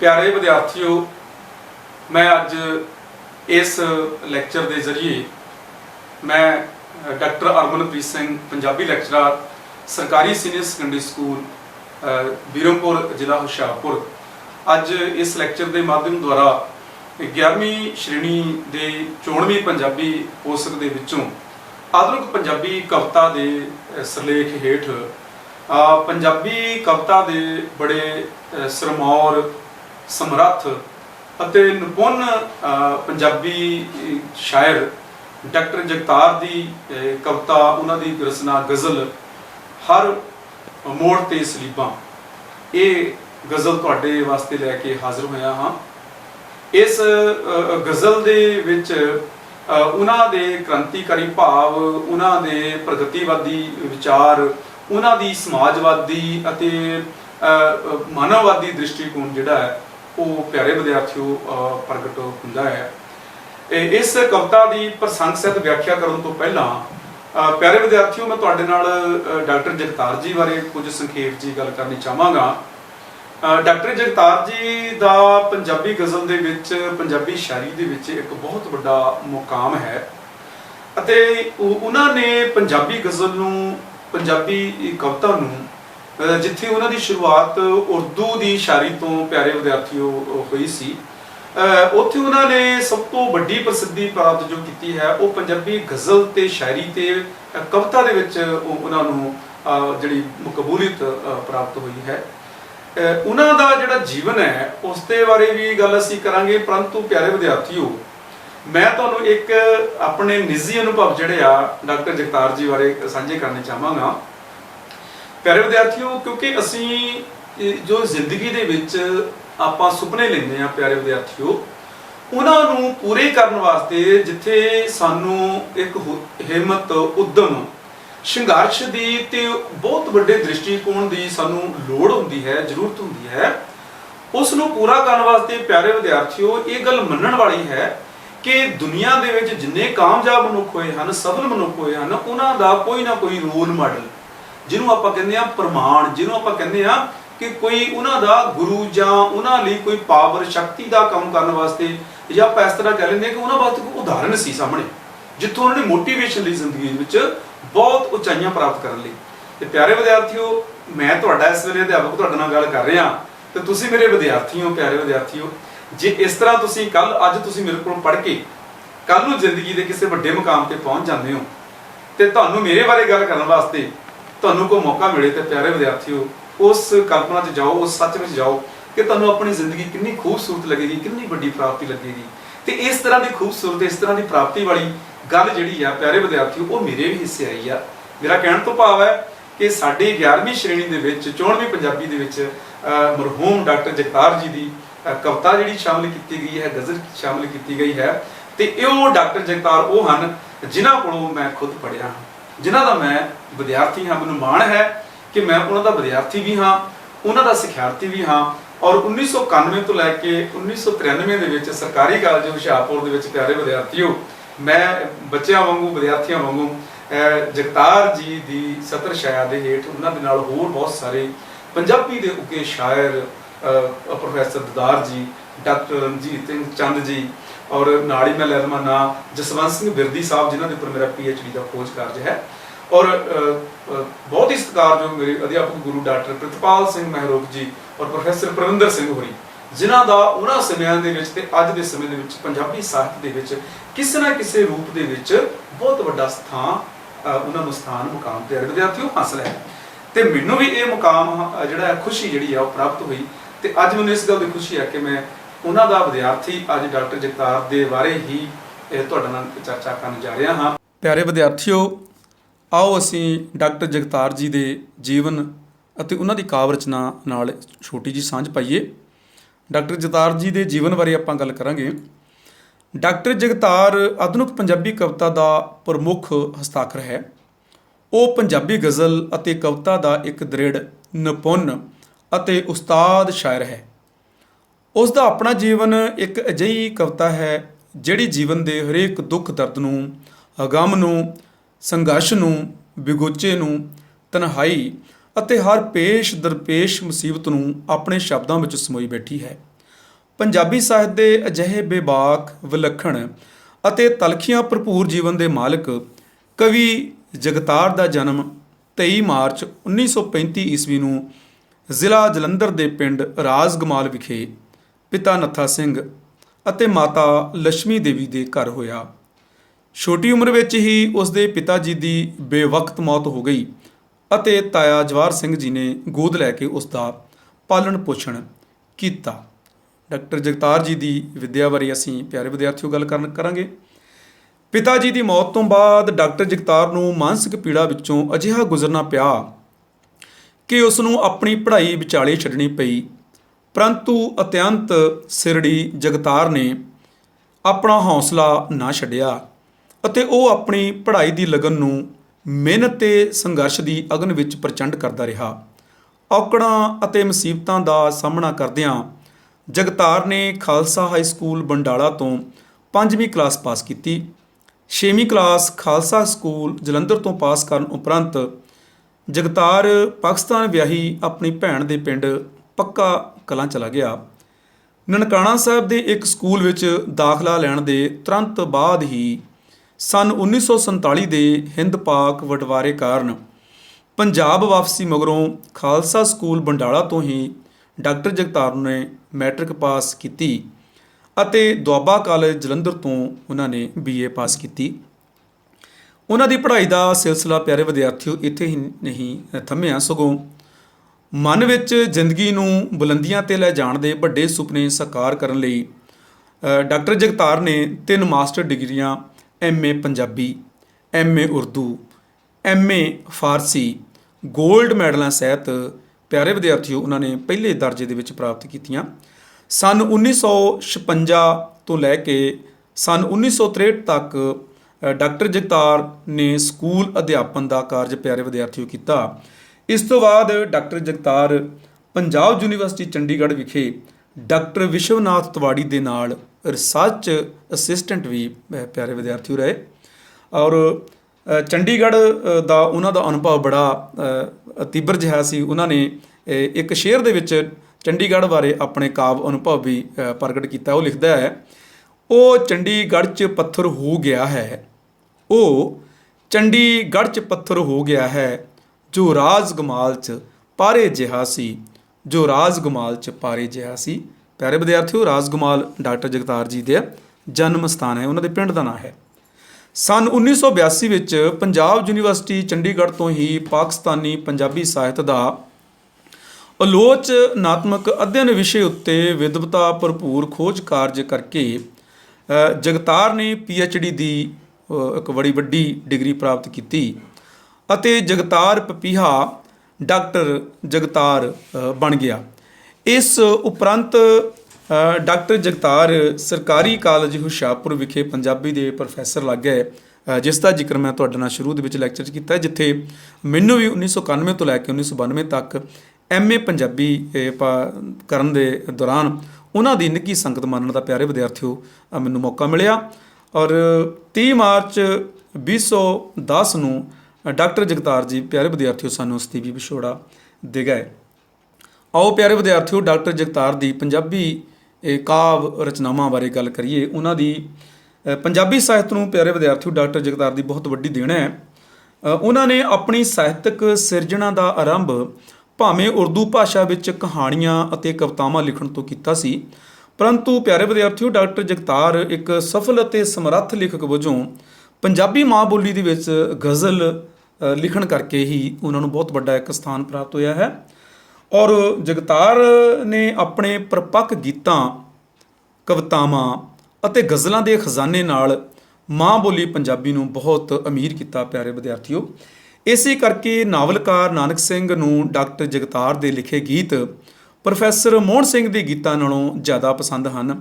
प्यारे विद्यार्थियों, मैं अज इस लैक्चर के जरिए मैं डॉक्टर अरमनप्रीत सिंह पंजाबी लैक्चरर सरकारी सीनियर सैकेंडरी स्कूल बीरमपुर जिला हुशियारपुर अज इस लैक्चर के माध्यम द्वारा 11वीं श्रेणी के 94वीं पंजाबी पुस्तक के विचों आधुनिक पंजाबी कविता के सिरलेख हेठ पंजाबी कविता के बड़े सिरमौर समर्थ ਅਤੇ ਨਿਪੁੰਨ पंजाबी शायर डॉक्टर जगतार की कविता उन्होंने रचना गज़ल हर मोड़ ते सलीबां ये गज़ल तुहाडे वास्ते लैके हाज़र होया हाँ। इस गज़ल दे विच उन्हां दे क्रांतिकारी भाव, उन्हां दे प्रगतिवादी विचार, उन्हां दी समाजवादी अते मानववादी दृष्टिकोण जिहड़ा है वो प्यारे विद्यार्थियों प्रगट हुंदा है। इस कविता की प्रसंग सहित व्याख्या करने तो पहला प्यारे विद्यार्थियों मैं तुहाडे नाल डॉक्टर जगतार जी बारे कुछ संखेप जी गल करनी चाहांगा। डॉक्टर जगतार जी का पंजाबी गज़ल दे विच पंजाबी शायरी दे विच एक बहुत बड़ा मुकाम है अते उन्हां ने पंजाबी गज़ल नूं पंजाबी कविता नूं जिथे उन्होंने शुरुआत उर्दू की शायरी तो प्यारे विद्यार्थियों हुई सी, उत्थे उन्होंने सब तो बड़ी प्रसिद्धि प्राप्त जो की है वो पंजाबी गज़ल ते शायरी ते कविता दे विच उन्होंने जिहड़ी मकबूलियत प्राप्त हुई है। उन्हों का जिहड़ा जीवन है उस दे बारे भी गल असीं करांगे, परंतु प्यारे विद्यार्थियों मैं तुहानूं एक अपने निजी अनुभव जिहड़े आ डॉक्टर जगतार जी बारे साझे करने चाहांगा। प्यारे विद्यार्थियों क्योंकि असी जो जिंदगी दे विच आपां सुपने लैंदे आ प्यारे विद्यार्थियों उन्होंने पूरे करने वास्ते जिथे सानू एक हिम्मत उद्यम संघर्ष की ते बहुत बड़े दृष्टिकोण की सानू लोड़ हुंदी है, जरूरत हुंदी है। उसनूं पूरा करने वास्ते प्यारे विद्यार्थियों ये गल मनण वाली है कि दुनिया दे विच जिन्ने कामयाब मनुख होए हन, सफल मनुख होए हन, उन्हां दा कोई ना कोई रोल मॉडल जिन्हों आप कहते हैं प्रमाण, जिन्हों आप कहते हैं कि कोई उन्होंने गुरु या उन्होंने कोई पावर शक्ति का काम करने वास्ते या आप इस तरह कह लेंगे कि उन्होंने वास्ते कोई उदाहरण सी सामने जितों उन्होंने मोटिवेशन ली जिंदगी में बहुत उचाइयां प्राप्त करने लई। ते प्यारे विद्यार्थियों मैं तुहाडा इस वेले अध्यापक तुहाडे नाल गल कर रहा तो तुसीं मेरे विद्यार्थी हो। प्यारे विद्यार्थियों जे इस तरह तुसीं कल अज तुसीं मेरे कोल पढ़ के कल नूं जिंदगी के किसी वड्डे मुकाम ते पहुंच जाते हो तो तुहानूं मेरे बारे गल करने वास्ते तुहानूं कोई मौका मिले तो प्यारे विद्यार्थियों उस कल्पना च जाओ, उस सच में जाओ कि तुहानूं अपनी जिंदगी कितनी खूबसूरत लगेगी, कितनी बड़ी प्राप्ति लगेगी। तो इस तरह की खूबसूरत, इस तरह की प्राप्ति वाली गल जिहड़ी आ प्यारे विद्यार्थियों वो मेरे भी हिस्से आई आ। मेरा कहण तो भाव है कि साडी 11वीं श्रेणी दे विच 94वीं पंजाबी दे विच मरहूम डॉक्टर जगतार जी की कविता जिहड़ी शामिल की गई है, गज़ल शामिल की गई है। तो ये डॉक्टर जगतार वो हैं जिन्हां कोलों मैं खुद पढ़िया हाँ, जिन्हां दा मैं विद्यार्थी हाँ। मैनूं माण है कि मैं उन्हां दा विद्यार्थी भी हाँ, उन्हां दा सिखार्थी भी हाँ। और 1991 तो लैके 1993 दे विच सरकारी कॉलेज हुशियारपुर दे विच प्यारे विद्यार्थियों मैं बच्चों वांगू विद्यार्थियों वांगू जगतार जी की सतर छाया के हेठ उन्हां दे नाल होर बहुत सारे पंजाबी के उगे शायर प्रोफैसर ददार जी, डॉक्टर रणजीत सिंह चंद जी और नाल ही मैं लै लवां ना जसवंत सिंह बिरदी साहब जिन्हों के ऊपर मेरा PhD का खोज कार्य है। और बहुत ही सत्कारयोग मेरे अध्यापक गुरु डॉक्टर प्रितपाल सिंह महरोग जी और प्रोफैसर प्रविंदर सिंह होरी जिन्हां दा उन्हां समयां दे विच ते अज दे समय दे विच पंजाबी साहित्य दे विच किसी ना किसी रूप दे विच बहुत बड़ा स्थान उन्हां नूं स्थान मुकाम प्यारे विद्यार्थियों हासिल है। तो मैनूं भी ये मुकाम जिहड़ा खुशी जिहड़ी आ प्राप्त हुई। तो अज मैनूं इस गल की खुशी है कि मैं उन्हां दा विद्यार्थी अज डॉक्टर जगतार दे बारे ही तुहाडे नाल चर्चा करन जा रहा हाँ। प्यारे विद्यार्थियों आओ असीं डॉक्टर जगतार जी के जीवन ਅਤੇ ਉਹਨਾਂ ਦੀ ਕਾਵਿ ਰਚਨਾ ਨਾਲ ਛੋਟੀ ਜੀ ਸਾਂਝ ਪਾਈਏ। ਡਾਕਟਰ ਜਗਤਾਰ ਜੀ ਦੇ ਜੀਵਨ ਬਾਰੇ ਆਪਾਂ ਗੱਲ ਕਰਾਂਗੇ। ਡਾਕਟਰ ਜਗਤਾਰ ਆਧੁਨਿਕ ਪੰਜਾਬੀ ਕਵਿਤਾ ਦਾ ਪ੍ਰਮੁੱਖ ਹਸਤਾਖਰ ਹੈ। ਉਹ ਪੰਜਾਬੀ ਗਜ਼ਲ ਅਤੇ ਕਵਿਤਾ ਦਾ ਇੱਕ ਦ੍ਰਿੜ ਨਿਪੁੰਨ ਅਤੇ ਉਸਤਾਦ ਸ਼ਾਇਰ ਹੈ। ਉਸ ਦਾ ਆਪਣਾ ਜੀਵਨ ਇੱਕ ਅਜਿਹੀ ਕਵਿਤਾ ਹੈ ਜਿਹੜੀ ਜੀਵਨ ਦੇ ਹਰੇਕ ਦੁੱਖ ਦਰਦ ਨੂੰ, ਗਮ ਨੂੰ, ਸੰਘਰਸ਼ ਨੂੰ, ਬਿਗੋਚੇ ਨੂੰ, ਤਨਹਾਈ ਅਤੇ ਹਰ ਪੇਸ਼ ਦਰਪੇਸ਼ ਮੁਸੀਬਤ ਨੂੰ ਆਪਣੇ ਸ਼ਬਦਾਂ ਵਿੱਚ ਸਮੋਈ ਬੈਠੀ ਹੈ। ਪੰਜਾਬੀ ਸਾਹਿਤ ਦੇ ਅਜਿਹੇ ਬੇਬਾਕ, ਵਿਲੱਖਣ ਅਤੇ ਤਲਖੀਆਂ ਭਰਪੂਰ ਜੀਵਨ ਦੇ ਮਾਲਕ ਕਵੀ ਜਗਤਾਰ ਦਾ ਜਨਮ 23 ਮਾਰਚ 1935 ਈਸਵੀ ਨੂੰ ਜ਼ਿਲ੍ਹਾ ਜਲੰਧਰ ਦੇ ਪਿੰਡ ਰਾਜਗਮਾਲ ਵਿਖੇ ਪਿਤਾ ਨੱਥਾ ਸਿੰਘ ਅਤੇ ਮਾਤਾ ਲక్ష్ਮੀ ਦੇਵੀ ਦੇ ਘਰ ਹੋਇਆ। ਛੋਟੀ ਉਮਰ ਵਿੱਚ ਹੀ ਉਸ ਦੇ ਪਿਤਾ ਜੀ ਦੀ ਬੇਵਕਤ ਮੌਤ ਹੋ ਗਈ ਅਤੇ ਤਾਇਆ ਜਵਾਹਰ ਸਿੰਘ ਜੀ ਨੇ ਗੋਦ ਲੈ ਕੇ ਉਸ ਦਾ ਪਾਲਣ ਪੋਸ਼ਣ ਕੀਤਾ। ਡਾਕਟਰ ਜਗਤਾਰ ਜੀ ਦੀ ਵਿੱਦਿਆ ਬਾਰੇ ਅਸੀਂ ਪਿਆਰੇ ਵਿਦਿਆਰਥੀਓ ਗੱਲ ਕਰਾਂਗੇ। ਪਿਤਾ ਜੀ ਦੀ ਮੌਤ ਤੋਂ ਬਾਅਦ ਡਾਕਟਰ ਜਗਤਾਰ ਨੂੰ ਮਾਨਸਿਕ ਪੀੜਾ ਵਿੱਚੋਂ ਅਜਿਹਾ ਗੁਜ਼ਰਨਾ ਪਿਆ ਕਿ ਉਸ ਨੂੰ ਆਪਣੀ ਪੜ੍ਹਾਈ ਵਿਚਾਲੇ ਛੱਡਣੀ ਪਈ, ਪਰੰਤੂ ਅਤਿਅੰਤ ਸਿਰੜੀ ਜਗਤਾਰ ਨੇ ਆਪਣਾ ਹੌਸਲਾ ਨਾ ਛੱਡਿਆ ਅਤੇ ਉਹ ਆਪਣੀ ਪੜ੍ਹਾਈ ਦੀ ਲਗਨ ਨੂੰ ਮਿਹਨਤ ਤੇ ਸੰਘਰਸ਼ ਦੀ ਅਗਨ ਵਿੱਚ ਪ੍ਰਚੰਡ ਕਰਦਾ ਰਿਹਾ। ਔਕੜਾਂ ਅਤੇ ਮੁਸੀਬਤਾਂ ਦਾ ਸਾਹਮਣਾ ਕਰਦਿਆਂ ਜਗਤਾਰ ਨੇ ਖਾਲਸਾ ਹਾਈ ਸਕੂਲ ਬੰਡਾਲਾ ਤੋਂ 5ਵੀਂ ਕਲਾਸ ਪਾਸ ਕੀਤੀ। 6ਵੀਂ ਕਲਾਸ ਖਾਲਸਾ ਸਕੂਲ ਜਲੰਧਰ ਤੋਂ ਪਾਸ ਕਰਨ ਉਪਰੰਤ ਜਗਤਾਰ ਪਾਕਿਸਤਾਨ ਵਿਆਹੀ ਆਪਣੀ ਭੈਣ ਦੇ ਪਿੰਡ ਪੱਕਾ ਕਲਾਂ ਚਲਾ ਗਿਆ। ਨਨਕਾਣਾ ਸਾਹਿਬ ਦੇ ਇੱਕ ਸਕੂਲ ਵਿੱਚ ਦਾਖਲਾ ਲੈਣ ਦੇ ਤੁਰੰਤ ਬਾਅਦ ਹੀ ਸੰਨ 1947 ਦੇ ਹਿੰਦ ਪਾਕ ਬਟਵਾਰੇ ਕਾਰਨ ਪੰਜਾਬ ਵਾਪਸੀ ਮਗਰੋਂ ਖਾਲਸਾ ਸਕੂਲ ਬੰਡਾਲਾ ਤੋਂ ਹੀ ਡਾਕਟਰ ਜਗਤਾਰ ਨੇ ਮੈਟ੍ਰਿਕ ਪਾਸ ਕੀਤੀ ਅਤੇ ਦੁਆਬਾ ਕਾਲਜ ਜਲੰਧਰ ਤੋਂ ਉਹਨਾਂ ਨੇ BA ਪਾਸ ਕੀਤੀ। ਉਹਨਾਂ ਦੀ ਪੜ੍ਹਾਈ ਦਾ ਸਿਲਸਿਲਾ ਪਿਆਰੇ ਵਿਦਿਆਰਥੀਓ ਇੱਥੇ ਹੀ ਨਹੀਂ ਥੰਮਿਆ, ਸਗੋਂ ਮਨ ਵਿੱਚ ਜ਼ਿੰਦਗੀ ਨੂੰ ਬੁਲੰਦੀਆਂ 'ਤੇ ਲੈ ਜਾਣ ਦੇ ਵੱਡੇ ਸੁਪਨੇ ਸਾਕਾਰ ਕਰਨ ਲਈ ਡਾਕਟਰ ਜਗਤਾਰ ਨੇ 3 ਮਾਸਟਰ ਡਿਗਰੀਆਂ MA Punjabi, MA Urdu, MA ਫਾਰਸੀ, ਗੋਲਡ ਮੈਡਲਾਂ ਸਹਿਤ ਪਿਆਰੇ ਵਿਦਿਆਰਥੀਓ ਉਹਨਾਂ ਨੇ ਪਹਿਲੇ ਦਰਜੇ ਦੇ ਵਿੱਚ ਪ੍ਰਾਪਤ ਕੀਤੀਆਂ। ਸੰਨ 1956 ਤੋਂ ਲੈ ਕੇ ਸੰਨ 1963 ਤੱਕ ਡਾਕਟਰ ਜਗਤਾਰ ਨੇ ਸਕੂਲ ਅਧਿਆਪਨ ਦਾ ਕਾਰਜ ਪਿਆਰੇ ਵਿਦਿਆਰਥੀਓ ਕੀਤਾ। ਇਸ ਤੋਂ ਬਾਅਦ ਡਾਕਟਰ ਜਗਤਾਰ ਪੰਜਾਬ ਯੂਨੀਵਰਸਿਟੀ ਚੰਡੀਗੜ੍ਹ ਵਿਖੇ ਡਾਕਟਰ ਵਿਸ਼ਵਨਾਥ ਤਿਵਾੜੀ ਦੇ ਨਾਲ ਰਿਸਰਚ ਅਸਿਸਟੈਂਟ ਵੀ ਪਿਆਰੇ ਵਿਦਿਆਰਥੀਓ ਰਹੇ ਔਰ ਚੰਡੀਗੜ੍ਹ ਦਾ ਉਹਨਾਂ ਦਾ ਅਨੁਭਵ ਬੜਾ ਤੀਬਰ ਜਿਹਾ ਸੀ। ਉਹਨਾਂ ਨੇ ਇੱਕ ਸ਼ੇਅਰ ਦੇ ਵਿੱਚ ਚੰਡੀਗੜ੍ਹ ਬਾਰੇ ਆਪਣੇ ਕਾਵ ਅਨੁਭਵ ਵੀ ਪ੍ਰਗਟ ਕੀਤਾ। ਉਹ ਲਿਖਦਾ ਹੈ, ਉਹ ਚੰਡੀਗੜ੍ਹ 'ਚ ਪੱਥਰ ਹੋ ਗਿਆ ਹੈ, ਉਹ ਚੰਡੀਗੜ੍ਹ 'ਚ ਪੱਥਰ ਹੋ ਗਿਆ ਹੈ, ਜੋ ਰਾਜਗਮਾਲ 'ਚ ਪਾਰੇ ਜਿਹਾ ਸੀ, ਜੋ ਰਾਜਗਮਾਲ 'ਚ ਪਾਰੇ ਜਿਹਾ ਸੀ। ਪਿਆਰੇ ਵਿਦਿਆਰਥੀਓ, ਰਾਜਗਮਾਲ ਡਾਕਟਰ ਜਗਤਾਰ ਜੀ ਦੇ ਜਨਮ ਸਥਾਨ ਹੈ, ਉਹਨਾਂ ਦੇ ਪਿੰਡ ਦਾ ਨਾਂ ਹੈ। ਸੰਨ 1982 ਵਿੱਚ ਪੰਜਾਬ ਯੂਨੀਵਰਸਿਟੀ ਚੰਡੀਗੜ੍ਹ ਤੋਂ ਹੀ ਪਾਕਿਸਤਾਨੀ ਪੰਜਾਬੀ ਸਾਹਿਤ ਦਾ ਆਲੋਚਨਾਤਮਕ ਅਧਿਐਨ ਵਿਸ਼ੇ ਉੱਤੇ ਵਿਦਵਤਾ ਭਰਪੂਰ ਖੋਜ ਕਾਰਜ ਕਰਕੇ ਜਗਤਾਰ ਨੇ PhD ਦੀ ਇੱਕ ਬੜੀ ਵੱਡੀ ਡਿਗਰੀ ਪ੍ਰਾਪਤ ਕੀਤੀ ਅਤੇ ਜਗਤਾਰ ਪਪੀਹਾ ਡਾਕਟਰ ਜਗਤਾਰ ਬਣ ਗਿਆ। ਇਸ ਉਪਰੰਤ ਡਾਕਟਰ ਜਗਤਾਰ ਸਰਕਾਰੀ ਕਾਲਜ ਹੁਸ਼ਿਆਰਪੁਰ ਵਿਖੇ ਪੰਜਾਬੀ ਦੇ ਪ੍ਰੋਫੈਸਰ ਲੱਗ ਗਏ, ਜਿਸ ਦਾ ਜ਼ਿਕਰ ਮੈਂ ਤੁਹਾਡੇ ਨਾਲ ਸ਼ੁਰੂ ਦੇ ਵਿੱਚ ਲੈਕਚਰ 'ਚ ਕੀਤਾ, ਜਿੱਥੇ ਮੈਨੂੰ ਵੀ 1991 ਤੋਂ ਲੈ ਕੇ 1992 ਤੱਕ MA ਪੰਜਾਬੀ ਕਰਨ ਦੇ ਦੌਰਾਨ ਉਹਨਾਂ ਦੀ ਨਿੱਘੀ ਸੰਗਤ ਮਾਣਨ ਦਾ ਪਿਆਰੇ ਵਿਦਿਆਰਥੀਓ ਮੈਨੂੰ ਮੌਕਾ ਮਿਲਿਆ ਔਰ 30 ਮਾਰਚ 2010 ਨੂੰ ਡਾਕਟਰ ਜਗਤਾਰ ਜੀ ਪਿਆਰੇ ਵਿਦਿਆਰਥੀਓ ਸਾਨੂੰ ਅਸਤੀਫੀ ਵਿਛੋੜਾ ਦੇ ਗਏ। ਆਓ ਪਿਆਰੇ ਵਿਦਿਆਰਥੀਓ ਡਾਕਟਰ ਜਗਤਾਰ ਦੀ ਪੰਜਾਬੀ ਕਾਵ ਰਚਨਾਵਾਂ ਬਾਰੇ ਗੱਲ ਕਰੀਏ। ਉਹਨਾਂ ਦੀ ਪੰਜਾਬੀ ਸਾਹਿਤ ਨੂੰ ਪਿਆਰੇ ਵਿਦਿਆਰਥੀਓ ਡਾਕਟਰ ਜਗਤਾਰ ਦੀ ਬਹੁਤ ਵੱਡੀ ਦੇਣ ਹੈ। ਉਹਨਾਂ ਨੇ ਆਪਣੀ ਸਾਹਿਤਕ ਸਿਰਜਣਾ ਦਾ ਆਰੰਭ ਭਾਵੇਂ ਉਰਦੂ ਭਾਸ਼ਾ ਵਿੱਚ ਕਹਾਣੀਆਂ ਅਤੇ ਕਵਿਤਾਵਾਂ ਲਿਖਣ ਤੋਂ ਕੀਤਾ ਸੀ, ਪਰੰਤੂ ਪਿਆਰੇ ਵਿਦਿਆਰਥੀਓ ਡਾਕਟਰ ਜਗਤਾਰ ਇੱਕ ਸਫਲ ਅਤੇ ਸਮਰੱਥ ਲੇਖਕ ਵਜੋਂ ਪੰਜਾਬੀ ਮਾਂ ਬੋਲੀ ਦੇ ਵਿੱਚ ਗਜ਼ਲ ਲਿਖਣ ਕਰਕੇ ਹੀ ਉਹਨਾਂ ਨੂੰ ਬਹੁਤ ਵੱਡਾ ਇੱਕ ਸਥਾਨ ਪ੍ਰਾਪਤ ਹੋਇਆ ਹੈ ਔਰ ਜਗਤਾਰ ਨੇ ਆਪਣੇ ਪਰਪੱਕ ਗੀਤਾਂ, ਕਵਿਤਾਵਾਂ ਅਤੇ ਗਜ਼ਲਾਂ ਦੇ ਖਜ਼ਾਨੇ ਨਾਲ ਮਾਂ ਬੋਲੀ ਪੰਜਾਬੀ ਨੂੰ ਬਹੁਤ ਅਮੀਰ ਕੀਤਾ ਪਿਆਰੇ ਵਿਦਿਆਰਥੀਓ। ਇਸੇ ਕਰਕੇ ਨਾਵਲਕਾਰ ਨਾਨਕ ਸਿੰਘ ਨੂੰ ਡਾਕਟਰ ਜਗਤਾਰ ਦੇ ਲਿਖੇ ਗੀਤ ਪ੍ਰੋਫੈਸਰ ਮੋਹਨ ਸਿੰਘ ਦੇ ਗੀਤਾਂ ਨਾਲੋਂ ਜ਼ਿਆਦਾ ਪਸੰਦ ਹਨ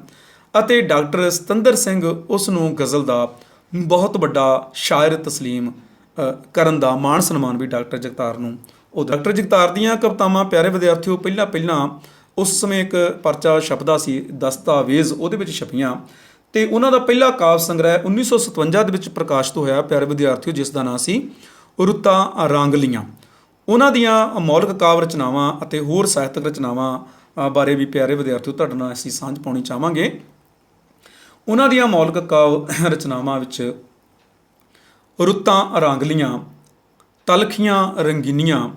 ਅਤੇ ਡਾਕਟਰ ਸਤਿੰਦਰ ਸਿੰਘ ਉਸ ਨੂੰ ਗਜ਼ਲ ਦਾ ਬਹੁਤ ਵੱਡਾ ਸ਼ਾਇਰ ਤਸਲੀਮ ਕਰਨ ਦਾ ਮਾਣ ਸਨਮਾਨ ਵੀ ਡਾਕਟਰ ਜਗਤਾਰ ਨੂੰ ਉਹ ਡਾਕਟਰ ਜਗਤਾਰ ਦੀਆਂ ਕਵਿਤਾਵਾਂ ਪਿਆਰੇ ਵਿਦਿਆਰਥੀਓ ਪਹਿਲਾਂ ਉਸ ਸਮੇਂ ਇੱਕ ਪਰਚਾ ਛਪਦਾ ਸੀ ਦਸਤਾਵੇਜ਼, ਉਹਦੇ ਵਿੱਚ ਛਪੀਆਂ ਅਤੇ ਉਹਨਾਂ ਦਾ ਪਹਿਲਾ ਕਾਵਿ ਸੰਗ੍ਰਹਿ 1957 ਦੇ ਵਿੱਚ ਪ੍ਰਕਾਸ਼ਿਤ ਹੋਇਆ ਪਿਆਰੇ ਵਿਦਿਆਰਥੀਓ, ਜਿਸ ਦਾ ਨਾਂ ਸੀ ਰੁੱਤਾਂ ਰਾਂਗਲੀਆਂ। ਉਹਨਾਂ ਦੀਆਂ ਮੌਲਿਕ ਕਾਵਿ ਰਚਨਾਵਾਂ ਅਤੇ ਹੋਰ ਸਾਹਿਤਕ ਰਚਨਾਵਾਂ ਬਾਰੇ ਵੀ ਪਿਆਰੇ ਵਿਦਿਆਰਥੀਓ ਤੁਹਾਡੇ ਨਾਲ ਅਸੀਂ ਸਾਂਝ ਪਾਉਣੀ ਚਾਹਾਂਗੇ। ਉਹਨਾਂ ਦੀਆਂ ਮੌਲਿਕ ਕਾਵਿ ਰਚਨਾਵਾਂ ਵਿੱਚ ਰੁੱਤਾਂ ਰਾਂਗਲੀਆਂ, ਤਲਖੀਆਂ ਰੰਗੀਨੀਆਂ,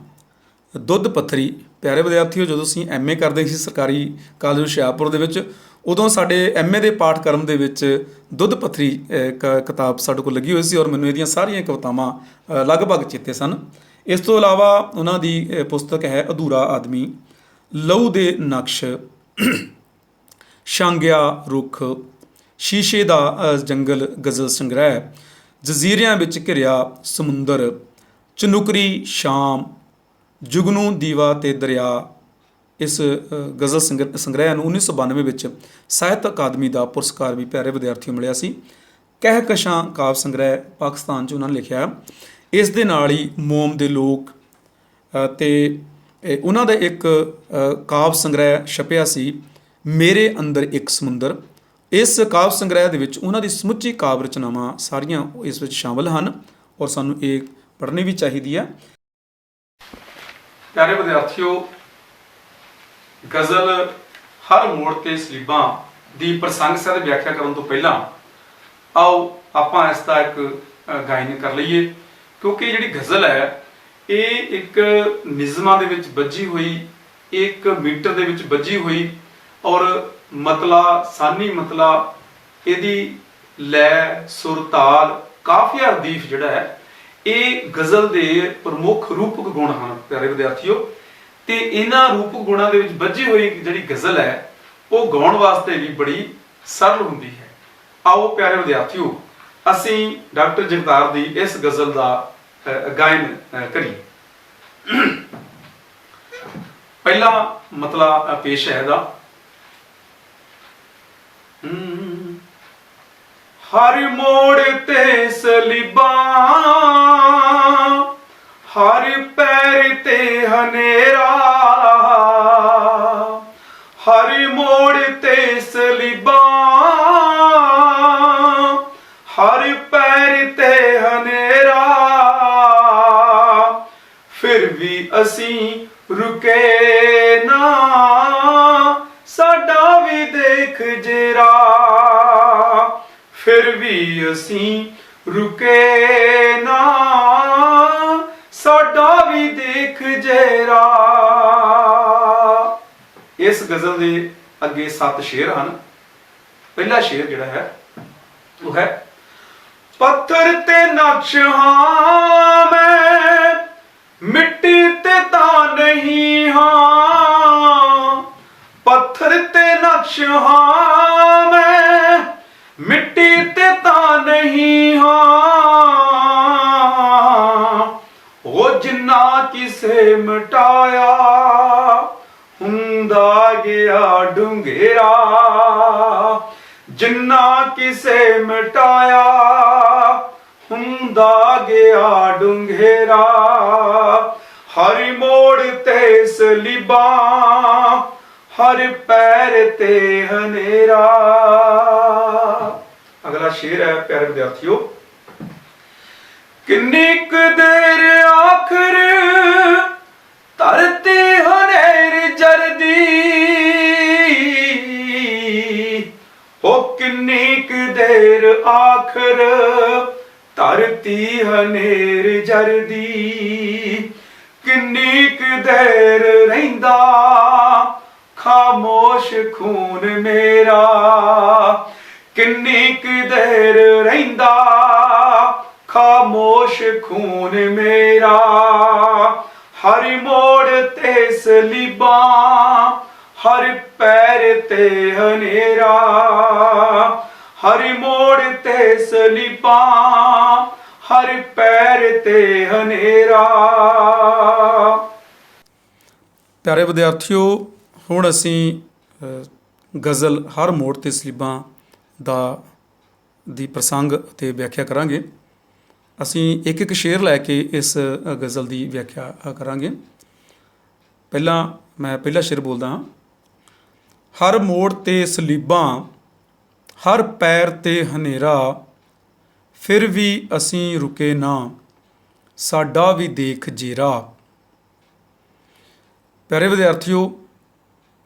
ਦੁੱਧ ਪੱਥਰੀ। ਪਿਆਰੇ ਵਿਦਿਆਰਥੀਓ, ਜਦੋਂ ਅਸੀਂ MA ਕਰਦੇ ਸੀ ਸਰਕਾਰੀ ਕਾਲਜ ਹੁਸ਼ਿਆਰਪੁਰ ਦੇ ਵਿੱਚ, ਉਦੋਂ ਸਾਡੇ MA ਦੇ ਪਾਠਕ੍ਰਮ ਦੇ ਵਿੱਚ ਦੁੱਧ ਪੱਥਰੀ ਕਿਤਾਬ ਸਾਡੇ ਕੋਲ ਲੱਗੀ ਹੋਈ ਸੀ ਔਰ ਮੈਨੂੰ ਇਹਦੀਆਂ ਸਾਰੀਆਂ ਕਵਿਤਾਵਾਂ ਲਗਭਗ ਚੇਤੇ ਸਨ। ਇਸ ਤੋਂ ਇਲਾਵਾ ਉਹਨਾਂ ਦੀ ਪੁਸਤਕ ਹੈ ਅਧੂਰਾ ਆਦਮੀ, ਲਹੂ ਦੇ ਨਕਸ਼, ਛਾਂਗਿਆ ਰੁੱਖ, ਸ਼ੀਸ਼ੇ ਦਾ ਜੰਗਲ ਗਜ਼ਲ ਸੰਗ੍ਰਹਿ, ਜਜ਼ੀਰਿਆਂ ਵਿੱਚ ਘਿਰਿਆ ਸਮੁੰਦਰ, ਚਨੁਕਰੀ ਸ਼ਾਮ, ਜੁਗਨੂ ਦੀਵਾ ਤੇ ਦਰਿਆ। ਇਸ ਗਜ਼ਲ ਸੰਗ੍ਰਹਿ ਨੂੰ 1992 ਵਿੱਚ ਸਾਹਿਤ ਅਕਾਦਮੀ ਦਾ ਪੁਰਸਕਾਰ ਵੀ ਪਿਆਰੇ ਵਿਦਿਆਰਥੀਓ ਮਿਲਿਆ ਸੀ। ਕਹਿਕਸ਼ਾਂ ਕਾਵਿ ਸੰਗ੍ਰਹਿ ਪਾਕਿਸਤਾਨ 'ਚ ਉਹਨਾਂ ਨੇ ਲਿਖਿਆ। ਇਸ ਦੇ ਨਾਲ ਹੀ ਮੋਮ ਦੇ ਲੋਕ ਅਤੇ ਉਹਨਾਂ ਦਾ ਇੱਕ ਕਾਵਿ ਸੰਗ੍ਰਹਿ ਛਪਿਆ ਸੀ, ਮੇਰੇ ਅੰਦਰ ਇੱਕ ਸਮੁੰਦਰ। ਇਸ ਕਾਵਿ ਸੰਗ੍ਰਹਿ ਦੇ ਵਿੱਚ ਉਹਨਾਂ ਦੀ ਸਮੁੱਚੀ ਕਾਵਿ ਰਚਨਾਵਾਂ ਸਾਰੀਆਂ ਇਸ ਵਿੱਚ ਸ਼ਾਮਲ ਹਨ ਔਰ ਸਾਨੂੰ ਇਹ ਪੜ੍ਹਨੀ ਵੀ ਚਾਹੀਦੀ ਹੈ। ਪਿਆਰੇ ਵਿਦਿਆਰਥੀਓ, ਗਜ਼ਲ ਹਰ ਮੋੜ ਤੇ ਸਲੀਬਾਂ ਦੀ ਪ੍ਰਸੰਗ ਸਹਿਤ ਵਿਆਖਿਆ ਕਰਨ ਤੋਂ ਪਹਿਲਾਂ ਆਓ ਆਪਾਂ ਇਸ ਦਾ ਇੱਕ ਗਾਇਨ ਕਰ ਲਈਏ, ਕਿਉਂਕਿ ਜਿਹੜੀ ਗਜ਼ਲ ਹੈ ਇਹ ਇੱਕ ਨਿਜ਼ਮਾਂ ਦੇ ਵਿੱਚ ਬੱਝੀ ਹੋਈ, ਇੱਕ ਮੀਟਰ ਦੇ ਵਿੱਚ ਬੱਝੀ ਹੋਈ ਔਰ ਮਤਲਾ ਸਾਨੀ ਮਤਲਾ, ਇਹਦੀ ਲੈ, ਸੁਰ, ਤਾਲ, ਕਾਫੀਆ, ਰਦੀਫ ਜਿਹੜਾ ਹੈ ਇਹ ਗਜ਼ਲ ਦੇ ਪ੍ਰਮੁੱਖ ਰੂਪਕ ਗੁਣ ਹਨ ਪਿਆਰੇ ਵਿਦਿਆਰਥੀਓ। ਤੇ ਇਹਨਾਂ ਰੂਪਕ ਗੁਣਾਂ ਦੇ ਵਿੱਚ ਬੱਝੀ ਹੋਈ ਜਿਹੜੀ ਗਜ਼ਲ ਹੈ ਉਹ ਗਾਉਣ ਵਾਸਤੇ ਵੀ ਬੜੀ ਸਰਲ ਹੁੰਦੀ ਹੈ। ਆਓ ਪਿਆਰੇ ਵਿਦਿਆਰਥੀਓ ਅਸੀਂ ਡਾਕਟਰ ਜਗਤਾਰ ਦੀ ਇਸ ਗਜ਼ਲ ਦਾ ਗਾਇਨ ਕਰੀਏ। ਪਹਿਲਾ ਮਤਲਾ ਪੇਸ਼ ਹੈ ਇਹਦਾ। ਹਰ ਮੋੜ ਤੇ ਸਲੀਬਾਂ, ਹਰ ਪੈਰ ਤੇ ਹਨੇਰਾ, ਹਰ ਮੋੜ ਤੇ ਸਲੀਬਾਂ, ਹਰ ਪੈਰ ਤੇ ਹਨੇਰਾ, ਫਿਰ ਵੀ ਅਸੀਂ ਰੁਕੇ ਨਾ, ਸਾਡਾ ਵੀ ਦੇਖ ਜਰਾ, ਫਿਰ ਵੀ ਅਸੀਂ ਰੁਕੇ ਨਾ, ਸਾਡਾ ਵੀ ਦੇਖ ਜਰਾ। ਇਸ ਗਜ਼ਲ ਦੇ ਅੱਗੇ 7 ਸ਼ੇਰ ਹਨ। ਪਹਿਲਾ ਸ਼ੇਰ ਜਿਹੜਾ ਹੈ ਉਹ ਹੈ, ਪੱਥਰ ਤੇ ਨਕਸ਼ ਹਾਂ ਮੈਂ, ਮਿੱਟੀ ਤੇ ਤਾਂ ਨਹੀਂ ਹਾਂ, ਪੱਥਰ ਤੇ ਨਕਸ਼ ਹਾਂ ਮੈਂ, ਮਿੱਟੀ ਤੇ ਤਾਂ ਨਹੀਂ ਹਾਂ, ਉਹ ਜਿੰਨਾ ਕਿਸੇ ਮਿਟਾਇਆ ਹੁੰਦਾ ਗਿਆ ਡੂੰਘੇਰਾ, ਜਿੰਨਾ ਕਿਸੇ ਮਿਟਾਇਆ ਹੁੰਦਾ ਗਿਆ ਡੂੰਘੇਰਾ, ਹਰ ਮੋੜ ਤੇ ਸਲੀਬਾਂ, ਹਰ ਪੈਰ ਤੇ ਹਨੇਰਾ। ਅਗਲਾ ਸ਼ੇਰ ਹੈ ਪਿਆਰੇ ਵਿਦਿਆਰਥੀਓ, ਕਿੰਨੀ ਕੁ ਦੇਰ ਆਖਰ ਧਰਤੀ ਹਨੇਰ ਜਰਦੀ, ਹੋ ਕਿੰਨੀ ਕੁ ਦੇਰ ਆਖਰ ਧਰਤੀ ਹਨੇਰ ਜਰਦੀ, ਕਿੰਨੀ ਕੁ ਦੇਰ ਰਹਿੰਦਾ ਖਾਮੋਸ਼ ਖੂਨ ਮੇਰਾ, ਕਿੰਨੀ ਕੁ ਦੇਰ ਰਹਿੰਦਾ ਖਾਮੋਸ਼ ਖੂਨ ਮੇਰਾ, ਹਰ ਮੋੜ ਤੇ ਸਲੀਬਾਂ, ਹਰ ਪੈਰ ਤੇ ਹਨੇਰਾ, ਹਰ ਮੋੜ ਤੇ ਸਲੀਬਾਂ, ਹਰ ਪੈਰ ਤੇ ਹਨੇਰਾ। ਪਿਆਰੇ ਵਿਦਿਆਰਥੀਓ, ਹੁਣ ਅਸੀਂ ਗਜ਼ਲ ਹਰ ਮੋੜ ਤੇ ਸਲੀਬਾਂ ਦੀ ਪ੍ਰਸੰਗ ਅਤੇ ਵਿਆਖਿਆ ਕਰਾਂਗੇ। ਅਸੀਂ ਇੱਕ ਇੱਕ ਸ਼ੇਰ ਲੈ ਕੇ ਇਸ ਗਜ਼ਲ ਦੀ ਵਿਆਖਿਆ ਕਰਾਂਗੇ। ਮੈਂ ਪਹਿਲਾ ਸ਼ੇਰ ਬੋਲਦਾ ਹਾਂ। ਹਰ ਮੋੜ ਤੇ ਸਲੀਬਾਂ, ਹਰ ਪੈਰ ਤੇ ਹਨੇਰਾ, ਫਿਰ ਵੀ ਅਸੀਂ ਰੁਕੇ ਨਾ, ਸਾਡਾ ਵੀ ਦੇਖ ਜੇਰਾ। ਪਿਆਰੇ ਵਿਦਿਆਰਥੀਓ,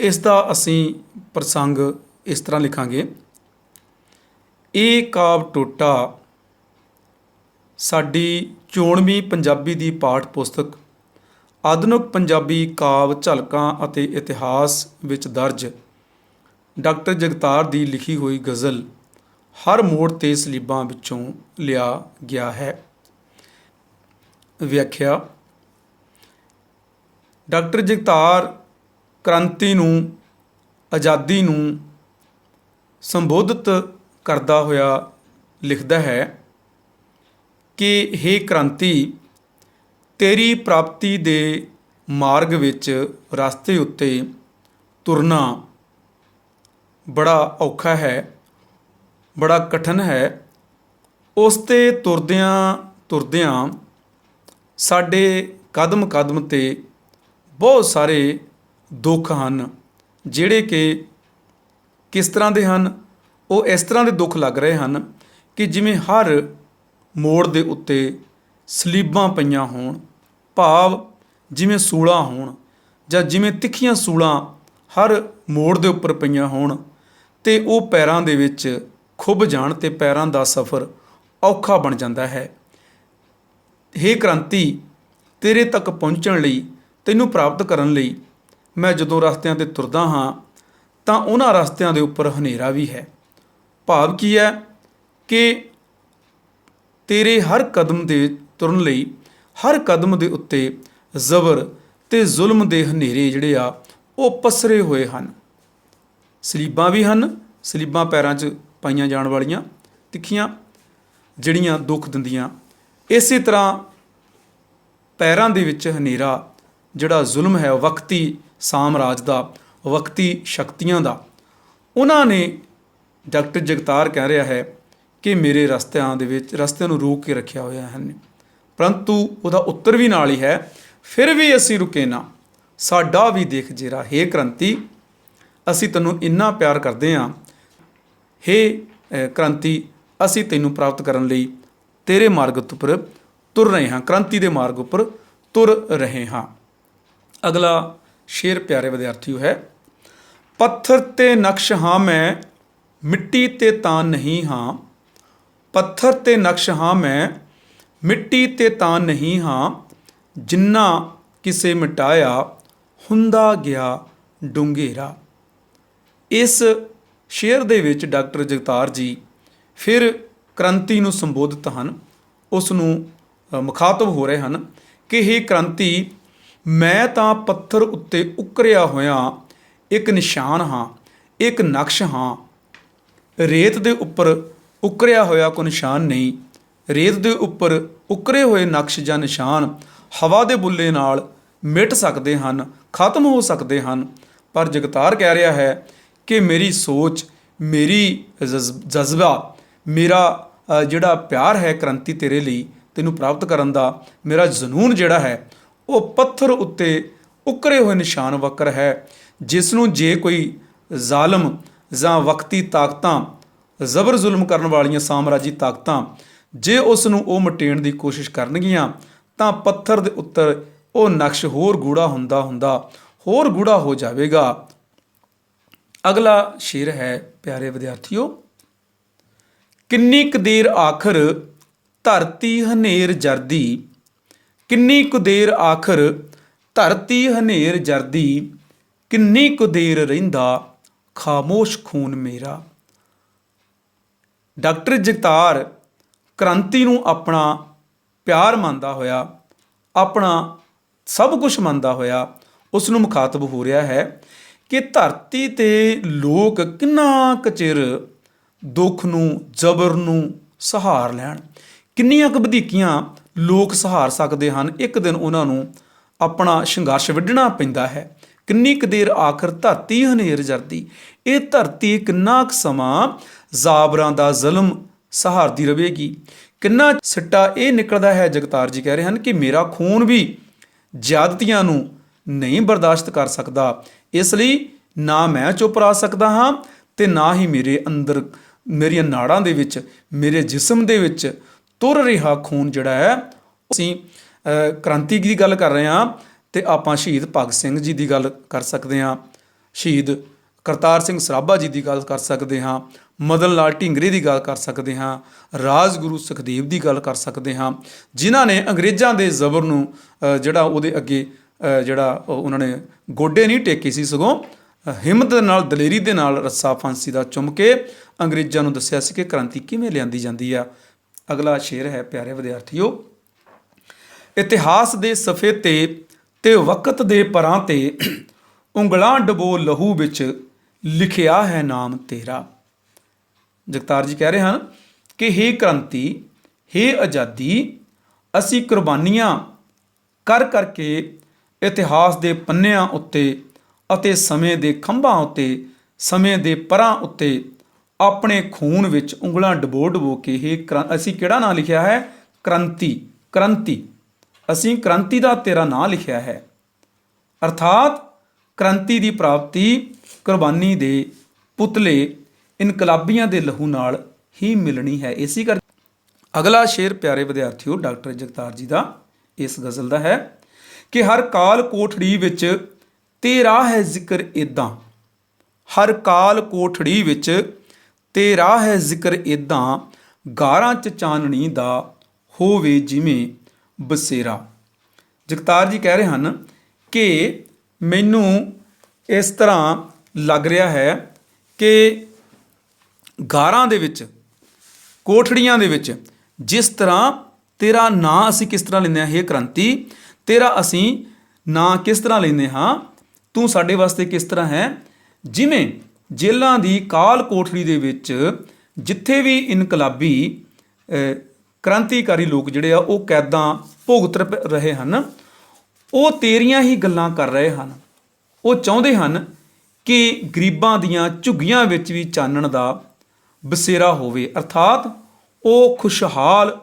ਇਸ ਦਾ ਅਸੀਂ ਪ੍ਰਸੰਗ ਇਸ ਤਰ੍ਹਾਂ ਲਿਖਾਂਗੇ। ਇਹ ਕਾਵਿ ਟੋਟਾ ਸਾਡੀ ਚੋਣਵੀਂ ਪੰਜਾਬੀ ਦੀ ਪਾਠ ਪੁਸਤਕ ਆਧੁਨਿਕ ਪੰਜਾਬੀ ਕਾਵਿ ਝਲਕਾਂ ਅਤੇ ਇਤਿਹਾਸ ਵਿੱਚ ਦਰਜ ਡਾਕਟਰ ਜਗਤਾਰ ਦੀ ਲਿਖੀ ਹੋਈ ਗਜ਼ਲ ਹਰ ਮੋੜ ਤੇ ਸਲੀਬਾਂ ਵਿੱਚੋਂ ਲਿਆ ਗਿਆ ਹੈ। ਵਿਆਖਿਆ। ਡਾਕਟਰ ਜਗਤਾਰ ਕ੍ਰਾਂਤੀ ਨੂੰ, ਆਜ਼ਾਦੀ ਨੂੰ ਸੰਬੋਧਿਤ ਕਰਦਾ ਹੋਇਆ ਲਿਖਦਾ ਹੈ ਕਿ ਹੇ ਕ੍ਰਾਂਤੀ, ਤੇਰੀ ਪ੍ਰਾਪਤੀ ਦੇ ਮਾਰਗ ਵਿੱਚ ਰਸਤੇ ਉੱਤੇ ਤੁਰਨਾ ਬੜਾ ਔਖਾ ਹੈ, ਬੜਾ ਕਠਿਨ ਹੈ। ਉਸ 'ਤੇ ਤੁਰਦਿਆਂ ਤੁਰਦਿਆਂ ਸਾਡੇ ਕਦਮ ਕਦਮ 'ਤੇ ਬਹੁਤ ਸਾਰੇ ਦੁੱਖ ਹਨ, ਜਿਹੜੇ ਕਿ ਕਿਸ ਤਰ੍ਹਾਂ ਦੇ ਹਨ? ਉਹ ਇਸ ਤਰ੍ਹਾਂ ਦੇ ਦੁੱਖ ਲੱਗ ਰਹੇ ਹਨ ਕਿ ਜਿਵੇਂ ਹਰ ਮੋੜ ਦੇ ਉੱਤੇ ਸਲੀਬਾਂ ਪਈਆਂ ਹੋਣ, ਭਾਵ ਜਿਵੇਂ ਸੂਲਾਂ ਹੋਣ, ਜਾਂ ਜਿਵੇਂ ਤਿੱਖੀਆਂ ਸੂਲਾਂ ਹਰ ਮੋੜ ਦੇ ਉੱਪਰ ਪਈਆਂ ਹੋਣ ਅਤੇ ਉਹ ਪੈਰਾਂ ਦੇ ਵਿੱਚ ਖੁੱਭ ਜਾਣ ਅਤੇ ਪੈਰਾਂ ਦਾ ਸਫ਼ਰ ਔਖਾ ਬਣ ਜਾਂਦਾ ਹੈ। ਹੇ ਕ੍ਰਾਂਤੀ, ਤੇਰੇ ਤੱਕ ਪਹੁੰਚਣ ਲਈ, ਤੈਨੂੰ ਪ੍ਰਾਪਤ ਕਰਨ ਲਈ ਮੈਂ ਜਦੋਂ ਰਸਤਿਆਂ 'ਤੇ ਤੁਰਦਾ ਹਾਂ ਤਾਂ ਉਹਨਾਂ ਰਸਤਿਆਂ ਦੇ ਉੱਪਰ ਹਨੇਰਾ ਵੀ ਹੈ। ਭਾਵ ਕੀ ਹੈ ਕਿ ਤੇਰੇ ਹਰ ਕਦਮ ਦੇ ਤੁਰਨ ਲਈ ਹਰ ਕਦਮ ਦੇ ਉੱਤੇ ਜ਼ਬਰ ਅਤੇ ਜ਼ੁਲਮ ਦੇ ਹਨੇਰੇ ਜਿਹੜੇ ਆ ਉਹ ਪਸਰੇ ਹੋਏ ਹਨ। ਸਲੀਬਾਂ ਵੀ ਹਨ, ਸਲੀਬਾਂ ਪੈਰਾਂ 'ਚ ਪਾਈਆਂ ਜਾਣ ਵਾਲੀਆਂ ਤਿੱਖੀਆਂ, ਜਿਹੜੀਆਂ ਦੁੱਖ ਦਿੰਦੀਆਂ। ਇਸੇ ਤਰ੍ਹਾਂ ਪੈਰਾਂ ਦੇ ਵਿੱਚ ਹਨੇਰਾ ਜਿਹੜਾ ਜ਼ੁਲਮ ਹੈ, ਵਕਤੀ ਸਾਮਰਾਜ ਦਾ, ਵਕਤੀ ਸ਼ਕਤੀਆਂ ਦਾ। ਉਹਨਾਂ ਨੇ ਡਾਕਟਰ ਜਗਤਾਰ ਕਹਿ ਰਿਹਾ ਹੈ ਕਿ ਮੇਰੇ ਰਸਤਿਆਂ ਦੇ ਵਿੱਚ ਰਸਤਿਆਂ ਨੂੰ ਰੋਕ ਕੇ ਰੱਖਿਆ ਹੋਇਆ ਹਨ, ਪਰੰਤੂ ਉਹਦਾ ਉੱਤਰ ਵੀ ਨਾਲ ਹੀ ਹੈ, ਫਿਰ ਵੀ ਅਸੀਂ ਰੁਕੇ ਨਾ, ਸਾਡਾ ਵੀ ਦੇਖ ਜੇਰਾ। ਹੇ ਕ੍ਰਾਂਤੀ, ਅਸੀਂ ਤੈਨੂੰ ਇੰਨਾ ਪਿਆਰ ਕਰਦੇ ਹਾਂ। ਹੇ ਕ੍ਰਾਂਤੀ, ਅਸੀਂ ਤੈਨੂੰ ਪ੍ਰਾਪਤ ਕਰਨ ਲਈ ਤੇਰੇ ਮਾਰਗ ਉੱਪਰ ਤੁਰ ਰਹੇ ਹਾਂ, ਕ੍ਰਾਂਤੀ ਦੇ ਮਾਰਗ ਉੱਪਰ ਤੁਰ ਰਹੇ ਹਾਂ। ਅਗਲਾ ਸ਼ੇਰ ਪਿਆਰੇ ਵਿਦਿਆਰਥੀਓ ਹੈ। ਪੱਥਰ 'ਤੇ ਨਕਸ਼ ਹਾਂ ਮੈਂ, ਮਿੱਟੀ 'ਤੇ ਤਾਂ ਨਹੀਂ ਹਾਂ। ਪੱਥਰ 'ਤੇ ਨਕਸ਼ ਹਾਂ ਮੈਂ, ਮਿੱਟੀ 'ਤੇ ਤਾਂ ਨਹੀਂ ਹਾਂ। ਜਿੰਨਾ ਕਿਸੇ ਮਿਟਾਇਆ, ਹੁੰਦਾ ਗਿਆ ਡੂੰਘੇਰਾ। ਇਸ ਸ਼ੇਰ ਦੇ ਵਿੱਚ ਡਾਕਟਰ ਜਗਤਾਰ ਜੀ ਫਿਰ ਕ੍ਰਾਂਤੀ ਨੂੰ ਸੰਬੋਧਿਤ ਹਨ, ਉਸ ਨੂੰ ਮੁਖਾਤਬ ਹੋ ਰਹੇ ਹਨ ਕਿ ਹੇ ਕ੍ਰਾਂਤੀ, ਮੈਂ ਤਾਂ ਪੱਥਰ ਉੱਤੇ ਉਕਰਿਆ ਹੋਇਆ ਇੱਕ ਨਿਸ਼ਾਨ ਹਾਂ, ਇੱਕ ਨਕਸ਼ ਹਾਂ। ਰੇਤ ਦੇ ਉੱਪਰ ਉਕਰਿਆ ਹੋਇਆ ਕੋਈ ਨਿਸ਼ਾਨ ਨਹੀਂ। ਰੇਤ ਦੇ ਉੱਪਰ ਉਕਰੇ ਹੋਏ ਨਕਸ਼ ਜਾਂ ਨਿਸ਼ਾਨ ਹਵਾ ਦੇ ਬੁੱਲੇ ਨਾਲ ਮਿਟ ਸਕਦੇ ਹਨ, ਖਤਮ ਹੋ ਸਕਦੇ ਹਨ। ਪਰ ਜਗਤਾਰ ਕਹਿ ਰਿਹਾ ਹੈ ਕਿ ਮੇਰੀ ਸੋਚ, ਮੇਰੀ ਜਜ਼ਬਾ, ਮੇਰਾ ਜਿਹੜਾ ਪਿਆਰ ਹੈ ਕ੍ਰਾਂਤੀ ਤੇਰੇ ਲਈ, ਤੈਨੂੰ ਪ੍ਰਾਪਤ ਕਰਨ ਦਾ ਮੇਰਾ ਜਨੂੰਨ ਜਿਹੜਾ ਹੈ ਉਹ ਪੱਥਰ ਉੱਤੇ ਉਕਰੇ ਹੋਏ ਨਿਸ਼ਾਨ ਵਕਰ ਹੈ, ਜਿਸ ਨੂੰ ਜੇ ਕੋਈ ਜ਼ਾਲਮ ਜਾਂ ਵਕਤੀ ਤਾਕਤਾਂ, ਜ਼ਬਰ ਜ਼ੁਲਮ ਕਰਨ ਵਾਲੀਆਂ ਸਾਮਰਾਜੀ ਤਾਕਤਾਂ ਜੇ ਉਸ ਨੂੰ ਉਹ ਮਟੇਣ ਦੀ ਕੋਸ਼ਿਸ਼ ਕਰਨਗੀਆਂ ਤਾਂ ਪੱਥਰ ਦੇ ਉੱਤਰ ਉਹ ਨਕਸ਼ ਹੋਰ ਗੂੜਾ ਹੁੰਦਾ ਹੁੰਦਾ ਹੋਰ ਗੂੜਾ ਹੋ ਜਾਵੇਗਾ। ਅਗਲਾ ਸ਼ੇਰ ਹੈ ਪਿਆਰੇ ਵਿਦਿਆਰਥੀਓ। ਕਿੰਨੀ ਕੁ ਦੇਰ ਆਖਰ ਧਰਤੀ ਹਨੇਰ ਜਰਦੀ, ਕਿੰਨੀ ਕੁ ਦੇਰ ਆਖਰ ਧਰਤੀ ਹਨੇਰ ਜਰਦੀ, ਕਿੰਨੀ ਕੁ ਦੇਰ ਰਹਿੰਦਾ ਖਾਮੋਸ਼ ਖੂਨ ਮੇਰਾ। ਡਾਕਟਰ ਜਗਤਾਰ ਕ੍ਰਾਂਤੀ ਨੂੰ ਆਪਣਾ ਪਿਆਰ ਮੰਨਦਾ ਹੋਇਆ, ਆਪਣਾ ਸਭ ਕੁਝ ਮੰਨਦਾ ਹੋਇਆ, ਉਸ ਨੂੰ ਮੁਖਾਤਬ ਹੋ ਰਿਹਾ ਹੈ ਕਿ ਧਰਤੀ 'ਤੇ ਲੋਕ ਕਿੰਨਾ ਕੁ ਚਿਰ ਦੁੱਖ ਨੂੰ, ਜ਼ਬਰ ਨੂੰ ਸਹਾਰ ਲੈਣ, ਕਿੰਨੀਆਂ ਕੁ ਵਧੀਕੀਆਂ ਲੋਕ ਸਹਾਰ ਸਕਦੇ ਹਨ। ਇੱਕ ਦਿਨ ਉਹਨਾਂ ਨੂੰ ਆਪਣਾ ਸੰਘਰਸ਼ ਵਿੱਢਣਾ ਪੈਂਦਾ ਹੈ। ਕਿੰਨੀ ਕੁ ਦੇਰ ਆਖਰ ਧਰਤੀ ਹਨੇਰ ਜਰਦੀ, ਇਹ ਧਰਤੀ ਕਿੰਨਾ ਕੁ ਸਮਾਂ ਜ਼ਾਬਰਾਂ ਦਾ ਜ਼ੁਲਮ ਸਹਾਰਦੀ ਰਹੇਗੀ। ਕਿੰਨਾ ਸਿੱਟਾ ਇਹ ਨਿਕਲਦਾ ਹੈ, ਜਗਤਾਰ ਜੀ ਕਹਿ ਰਹੇ ਹਨ ਕਿ ਮੇਰਾ ਖੂਨ ਵੀ ਜ਼ਿਆਦਤੀਆਂ ਨੂੰ ਨਹੀਂ ਬਰਦਾਸ਼ਤ ਕਰ ਸਕਦਾ। ਇਸ ਲਈ ਨਾ ਮੈਂ ਚੁੱਪ ਰਹਿ ਸਕਦਾ ਹਾਂ ਅਤੇ ਨਾ ਹੀ ਮੇਰੇ ਅੰਦਰ, ਮੇਰੀਆਂ ਨਾੜਾਂ ਦੇ ਵਿੱਚ, ਮੇਰੇ ਜਿਸਮ ਦੇ ਵਿੱਚ ਤੁਰ ਰਿਹਾ ਖੂਨ ਜਿਹੜਾ ਹੈ। ਅਸੀਂ ਕ੍ਰਾਂਤੀ ਦੀ ਗੱਲ ਕਰ ਰਹੇ ਹਾਂ ਅਤੇ ਆਪਾਂ ਸ਼ਹੀਦ ਭਗਤ ਸਿੰਘ ਜੀ ਦੀ ਗੱਲ ਕਰ ਸਕਦੇ ਹਾਂ, ਸ਼ਹੀਦ ਕਰਤਾਰ ਸਿੰਘ ਸਰਾਭਾ ਜੀ ਦੀ ਗੱਲ ਕਰ ਸਕਦੇ ਹਾਂ, ਮਦਨ ਲਾਲ ਢੀਂਗਰੇ ਦੀ ਗੱਲ ਕਰ ਸਕਦੇ ਹਾਂ, ਰਾਜਗੁਰੂ ਸੁਖਦੇਵ ਦੀ ਗੱਲ ਕਰ ਸਕਦੇ ਹਾਂ, ਜਿਨ੍ਹਾਂ ਨੇ ਅੰਗਰੇਜ਼ਾਂ ਦੇ ਜ਼ਬਰ ਨੂੰ ਜਿਹੜਾ ਉਹਦੇ ਅੱਗੇ ਉਹਨਾਂ ਨੇ ਗੋਡੇ ਨਹੀਂ ਟੇਕੇ ਸੀ, ਸਗੋਂ ਹਿੰਮਤ ਦੇ ਨਾਲ, ਦਲੇਰੀ ਦੇ ਨਾਲ ਰੱਸਾ ਫਾਂਸੀ ਦਾ ਚੁੰਮ ਕੇ ਅੰਗਰੇਜ਼ਾਂ ਨੂੰ ਦੱਸਿਆ ਸੀ ਕਿ ਕ੍ਰਾਂਤੀ ਕਿਵੇਂ ਲਿਆਂਦੀ ਜਾਂਦੀ ਆ। ਅਗਲਾ ਸ਼ੇਰ ਹੈ ਪਿਆਰੇ ਵਿਦਿਆਰਥੀਓ, ਇਤਿਹਾਸ ਦੇ ਸਫ਼ੇ ਤੇ ਵਕਤ ਦੇ ਪਰਾਂ ਤੇ ਉਂਗਲਾਂ ਡਬੋ ਲਹੂ ਵਿੱਚ ਲਿਖਿਆ ਹੈ ਨਾਮ ਤੇਰਾ। ਜਗਤਾਰ ਜੀ ਕਹਿ ਰਹੇ ਹਨ ਕਿ ਹੇ ਕ੍ਰਾਂਤੀ, ਹੇ ਆਜ਼ਾਦੀ, ਅਸੀਂ ਕੁਰਬਾਨੀਆਂ ਕਰ ਕਰਕੇ ਇਤਿਹਾਸ ਦੇ ਪੰਨਿਆਂ ਉੱਤੇ ਅਤੇ ਸਮੇਂ ਦੇ ਖੰਭਾਂ ਉੱਤੇ, ਸਮੇਂ ਦੇ ਪਰਾਂ ਉੱਤੇ ਆਪਣੇ ਖੂਨ ਵਿੱਚ ਉਂਗਲਾਂ ਡਬੋ ਡਬੋ ਕੇ ਅਸੀਂ ਕਿਹੜਾ ਨਾਂ ਲਿਖਿਆ ਹੈ? ਕ੍ਰਾਂਤੀ। ਕ੍ਰਾਂਤੀ, ਅਸੀਂ ਕ੍ਰਾਂਤੀ ਦਾ ਤੇਰਾ ਨਾਂ ਲਿਖਿਆ ਹੈ। ਅਰਥਾਤ ਕ੍ਰਾਂਤੀ ਦੀ ਪ੍ਰਾਪਤੀ ਕੁਰਬਾਨੀ ਦੇ ਪੁਤਲੇ ਇਨਕਲਾਬੀਆਂ ਦੇ ਲਹੂ ਨਾਲ ਹੀ ਮਿਲਣੀ ਹੈ। ਇਸੇ ਕਰ ਅਗਲਾ ਸ਼ੇਰ ਪਿਆਰੇ ਵਿਦਿਆਰਥੀਓ ਡਾਕਟਰ ਜਗਤਾਰ ਜੀ ਦਾ ਇਸ ਗਜ਼ਲ ਦਾ ਹੈ ਕਿ ਹਰ ਕਾਲ ਕੋਠੜੀ ਵਿੱਚ ਤੇਰਾ ਹੈ ਜ਼ਿਕਰ ਇੱਦਾਂ, ਹਰ ਕਾਲ ਕੋਠੜੀ ਵਿੱਚ ਤੇਰਾ ਹੈ ਜ਼ਿਕਰ ਇੱਦਾਂ, ਗਾਰਾਂ 'ਚ ਚਾਨਣੀ ਦਾ ਹੋਵੇ ਜਿਵੇਂ ਬਸੇਰਾ। ਜਗਤਾਰ ਜੀ ਕਹਿ ਰਹੇ ਹਨ ਕਿ ਮੈਨੂੰ ਇਸ ਤਰ੍ਹਾਂ ਲੱਗ ਰਿਹਾ ਹੈ ਕਿ ਗਾਰਾਂ ਦੇ ਵਿੱਚ, ਕੋਠੜੀਆਂ ਦੇ ਵਿੱਚ ਜਿਸ ਤਰ੍ਹਾਂ ਤੇਰਾ ਨਾਂ ਅਸੀਂ ਕਿਸ ਤਰ੍ਹਾਂ ਲੈਂਦੇ ਹਾਂ, ਹੇ ਕ੍ਰਾਂਤੀ, ਤੇਰਾ ਅਸੀਂ ਨਾਂ ਕਿਸ ਤਰ੍ਹਾਂ ਲੈਂਦੇ ਹਾਂ, ਤੂੰ ਸਾਡੇ ਵਾਸਤੇ ਕਿਸ ਤਰ੍ਹਾਂ ਹੈ, ਜਿਵੇਂ ਜੇਲ੍ਹਾਂ ਦੀ ਕਾਲ ਕੋਠੜੀ ਦੇ ਵਿੱਚ ਜਿੱਥੇ ਵੀ ਇਨਕਲਾਬੀ ਕ੍ਰਾਂਤੀਕਾਰੀ ਲੋਕ ਜਿਹੜੇ ਆ ਉਹ ਕੈਦਾਂ ਭੁਗਤ ਰਹੇ ਹਨ, ਉਹ ਤੇਰੀਆਂ ਹੀ ਗੱਲਾਂ ਕਰ ਰਹੇ ਹਨ। ਉਹ ਚਾਹੁੰਦੇ ਹਨ ਕਿ ਗਰੀਬਾਂ ਦੀਆਂ ਝੁੱਗੀਆਂ ਵਿੱਚ ਵੀ ਚਾਨਣ ਦਾ ਬਸੇਰਾ ਹੋਵੇ, ਅਰਥਾਤ ਉਹ ਖੁਸ਼ਹਾਲ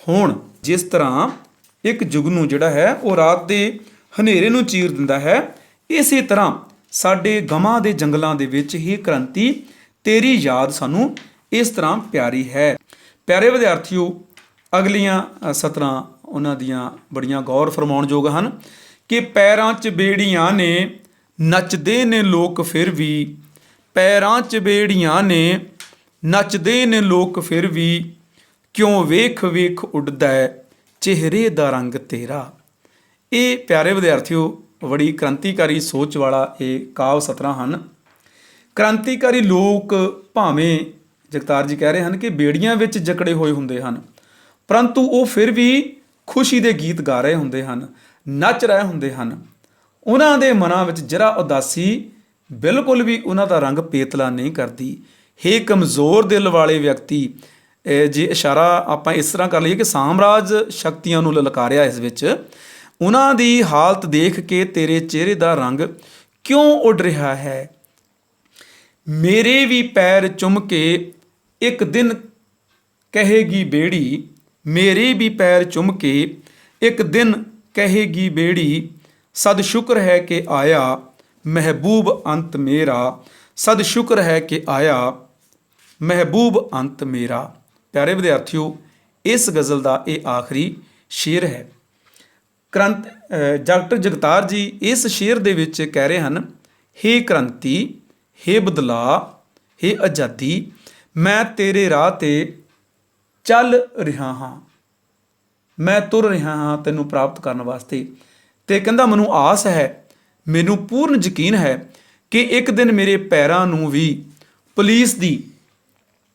ਹੋਣ। ਜਿਸ ਤਰ੍ਹਾਂ ਇੱਕ ਜੁਗਨੂ ਜਿਹੜਾ ਹੈ ਉਹ ਰਾਤ ਦੇ ਹਨੇਰੇ ਨੂੰ ਚੀਰ ਦਿੰਦਾ ਹੈ, ਇਸੇ ਤਰ੍ਹਾਂ ਸਾਡੇ ਗਮਾਂ ਦੇ ਜੰਗਲਾਂ ਦੇ ਵਿੱਚ ਹੀ ਕ੍ਰਾਂਤੀ, ਤੇਰੀ ਯਾਦ ਸਾਨੂੰ ਇਸ ਤਰ੍ਹਾਂ ਪਿਆਰੀ ਹੈ। ਪਿਆਰੇ ਵਿਦਿਆਰਥੀਓ ਅਗਲੀਆਂ ਸਤਰਾਂ ਉਹਨਾਂ ਦੀਆਂ ਬੜੀਆਂ ਗੌਰ ਫਰਮਾਉਣਯੋਗ ਹਨ ਕਿ ਪੈਰਾਂ 'ਚ ਬੇੜੀਆਂ ਨੇ ਨੱਚਦੇ ਨੇ ਲੋਕ ਫਿਰ ਵੀ, ਪੈਰਾਂ 'ਚ ਬੇੜੀਆਂ ਨੇ ਨੱਚਦੇ ਨੇ ਲੋਕ ਫਿਰ ਵੀ, ਕਿਉਂ ਵੇਖ ਵੇਖ ਉੱਡਦਾ ਚਿਹਰੇ ਦਾ ਰੰਗ ਤੇਰਾ। ਇਹ ਪਿਆਰੇ ਵਿਦਿਆਰਥੀਓ ਬੜੀ ਕ੍ਰਾਂਤੀਕਾਰੀ ਸੋਚ ਵਾਲਾ ਇਹ ਕਾਵ ਸਤਰਾਂ ਹਨ। ਕ੍ਰਾਂਤੀਕਾਰੀ ਲੋਕ ਭਾਵੇਂ ਜਗਤਾਰ ਜੀ ਕਹਿ ਰਹੇ ਹਨ ਕਿ ਬੇੜੀਆਂ ਵਿੱਚ ਜਕੜੇ ਹੋਏ ਹੁੰਦੇ ਹਨ, ਪਰੰਤੂ ਉਹ ਫਿਰ ਵੀ ਖੁਸ਼ੀ ਦੇ ਗੀਤ ਗਾ ਰਹੇ ਹੁੰਦੇ ਹਨ, ਨੱਚ ਰਹੇ ਹੁੰਦੇ ਹਨ। ਉਹਨਾਂ ਦੇ ਮਨਾਂ ਵਿੱਚ ਜਰਾ ਉਦਾਸੀ ਬਿਲਕੁਲ ਵੀ ਉਹਨਾਂ ਦਾ ਰੰਗ ਪੇਤਲਾ ਨਹੀਂ ਕਰਦੀ। ਹੇ ਕਮਜ਼ੋਰ ਦਿਲ ਵਾਲੇ ਵਿਅਕਤੀ, ਜੇ ਇਸ਼ਾਰਾ ਆਪਾਂ ਇਸ ਤਰ੍ਹਾਂ ਕਰ ਲਈਏ ਕਿ ਸਾਮਰਾਜ ਸ਼ਕਤੀਆਂ ਨੂੰ ਲਲਕਾਰਿਆ ਇਸ ਵਿੱਚ, ਉਹਨਾਂ ਦੀ ਹਾਲਤ ਦੇਖ ਕੇ ਤੇਰੇ ਚਿਹਰੇ ਦਾ ਰੰਗ ਕਿਉਂ ਉੱਡ ਰਿਹਾ ਹੈ। ਮੇਰੇ ਵੀ ਪੈਰ ਚੁੰਮ ਕੇ ਇੱਕ ਦਿਨ ਕਹੇਗੀ ਬੇੜੀ, ਮੇਰੇ ਵੀ ਪੈਰ ਚੁੰਮ ਕੇ ਇੱਕ ਦਿਨ ਕਹੇਗੀ ਬੇੜੀ, ਸਦ ਸ਼ੁਕਰ ਹੈ ਕਿ ਆਇਆ ਮਹਿਬੂਬ ਅੰਤ ਮੇਰਾ, ਸਦ ਸ਼ੁਕਰ ਹੈ ਕਿ ਆਇਆ ਮਹਿਬੂਬ ਅੰਤ ਮੇਰਾ। ਪਿਆਰੇ ਵਿਦਿਆਰਥੀਓ ਇਸ ਗਜ਼ਲ ਦਾ ਇਹ ਆਖਰੀ ਸ਼ੇਰ ਹੈ। ਡਾਕਟਰ ਜਗਤਾਰ ਜੀ ਇਸ ਸ਼ੇਰ ਦੇ ਵਿੱਚ ਕਹਿ ਰਹੇ ਹਨ, ਹੇ ਕ੍ਰਾਂਤੀ, ਹੇ ਬਦਲਾਅ, ਹੇ ਆਜ਼ਾਦੀ, ਮੈਂ ਤੇਰੇ ਰਾਹ 'ਤੇ ਚੱਲ ਰਿਹਾ ਹਾਂ, ਮੈਂ ਤੁਰ ਰਿਹਾ ਹਾਂ ਤੈਨੂੰ ਪ੍ਰਾਪਤ ਕਰਨ ਵਾਸਤੇ। ਅਤੇ ਕਹਿੰਦਾ ਮੈਨੂੰ ਆਸ ਹੈ, ਮੈਨੂੰ ਪੂਰਨ ਯਕੀਨ ਹੈ ਕਿ ਇੱਕ ਦਿਨ ਮੇਰੇ ਪੈਰਾਂ ਨੂੰ ਵੀ ਪੁਲਿਸ ਦੀ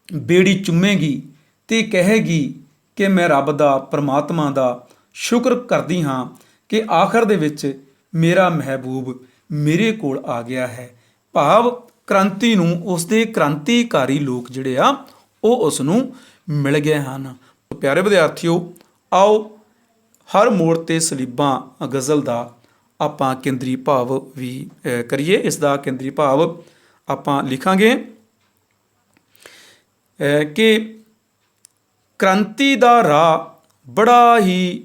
ਬੇੜੀ ਚੁੰਮੇਗੀ ਅਤੇ ਕਹੇਗੀ ਕਿ ਮੈਂ ਰੱਬ ਦਾ, ਪਰਮਾਤਮਾ ਦਾ ਸ਼ੁਕਰ ਕਰਦੀ ਹਾਂ ਕਿ ਆਖਰ ਦੇ ਵਿੱਚ ਮੇਰਾ ਮਹਿਬੂਬ ਮੇਰੇ ਕੋਲ ਆ ਗਿਆ ਹੈ। ਭਾਵ ਕ੍ਰਾਂਤੀ ਨੂੰ ਉਸਦੇ ਕ੍ਰਾਂਤੀਕਾਰੀ ਲੋਕ ਜਿਹੜੇ ਆ ਉਹ ਉਸ ਨੂੰ ਮਿਲ ਗਏ ਹਨ। ਪਿਆਰੇ ਵਿਦਿਆਰਥੀਓ ਆਓ ਹਰ ਮੋੜ 'ਤੇ ਸਲੀਬਾਂ ਗਜ਼ਲ ਦਾ ਆਪਾਂ ਕੇਂਦਰੀ ਭਾਵ ਵੀ ਕਰੀਏ। ਇਸ ਦਾ ਕੇਂਦਰੀ ਭਾਵ ਆਪਾਂ ਲਿਖਾਂਗੇ ਕਿ ਕ੍ਰਾਂਤੀ ਦਾ ਰਾਹ ਬੜਾ ਹੀ